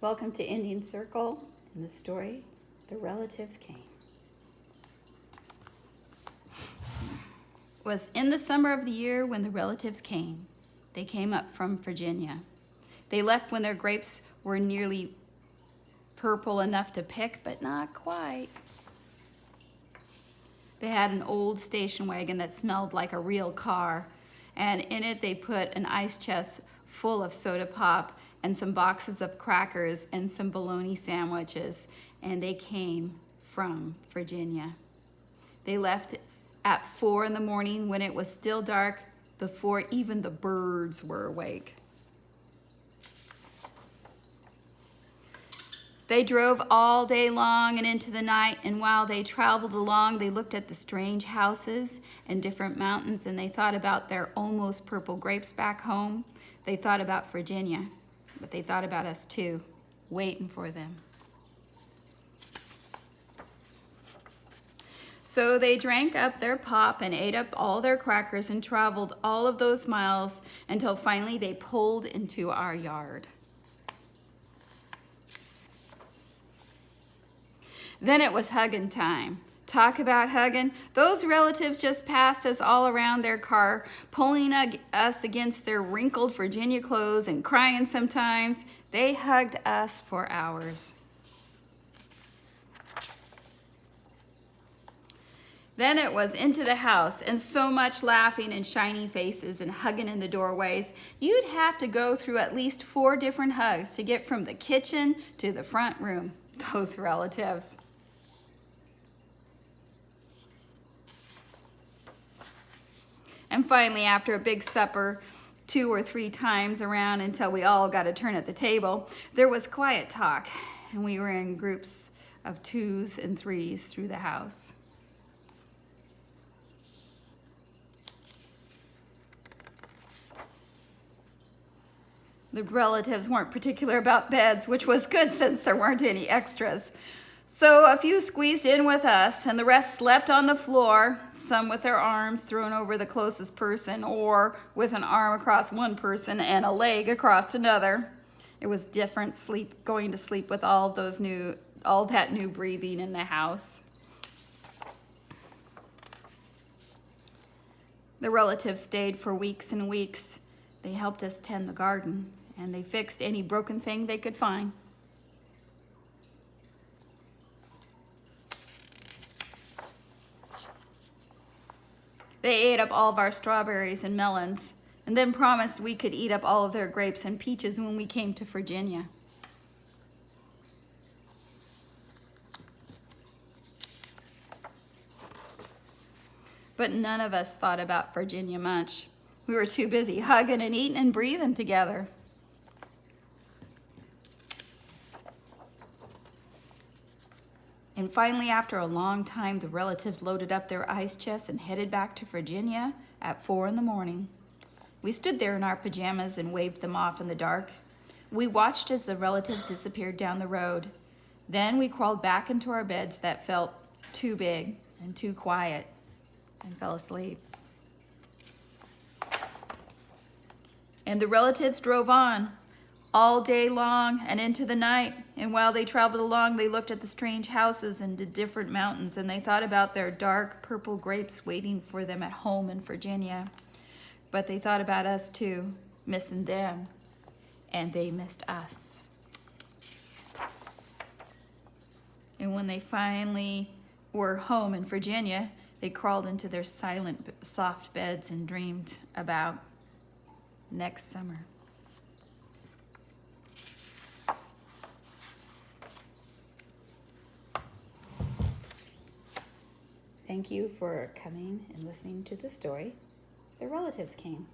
Welcome to Indian Circle and the story, The Relatives Came. It was in the summer of the year when the relatives came. They came up from Virginia. They left when their grapes were nearly purple enough to pick, but not quite. They had an old station wagon that smelled like a real car, and in it they put an ice chest full of soda pop and some boxes of crackers and some bologna sandwiches, and they came from Virginia. They left at 4 in the morning when it was still dark, before even the birds were awake. They drove all day long and into the night, and while they traveled along, they looked at the strange houses and different mountains, and they thought about their almost purple grapes back home. They thought about Virginia, but they thought about us too, waiting for them. So they drank up their pop and ate up all their crackers and traveled all of those miles until finally they pulled into our yard. Then it was hugging time. Talk about hugging. Those relatives just passed us all around their car, pulling us against their wrinkled Virginia clothes and crying sometimes. They hugged us for hours. Then it was into the house, and so much laughing and shiny faces and hugging in the doorways. You'd have to go through at least 4 different hugs to get from the kitchen to the front room. Those relatives. And finally, after a big supper, 2 or 3 times around until we all got a turn at the table, there was quiet talk, and we were in groups of 2s and 3s through the house. The relatives weren't particular about beds, which was good since there weren't any extras. So a few squeezed in with us, and the rest slept on the floor, some with their arms thrown over the closest person, or with an arm across one person and a leg across another. It was different going to sleep with all that new breathing in the house. The relatives stayed for weeks and weeks. They helped us tend the garden, and they fixed any broken thing they could find. They ate up all of our strawberries and melons, and then promised we could eat up all of their grapes and peaches when we came to Virginia. But none of us thought about Virginia much. We were too busy hugging and eating and breathing together. And finally, after a long time, the relatives loaded up their ice chests and headed back to Virginia at 4 in the morning. We stood there in our pajamas and waved them off in the dark. We watched as the relatives disappeared down the road. Then we crawled back into our beds that felt too big and too quiet and fell asleep. And the relatives drove on all day long and into the night. And while they traveled along, they looked at the strange houses and the different mountains, and they thought about their dark purple grapes waiting for them at home in Virginia. But they thought about us too, missing them, and they missed us. And when they finally were home in Virginia, they crawled into their silent, soft beds and dreamed about next summer. Thank you for coming and listening to the story, The Relatives Came.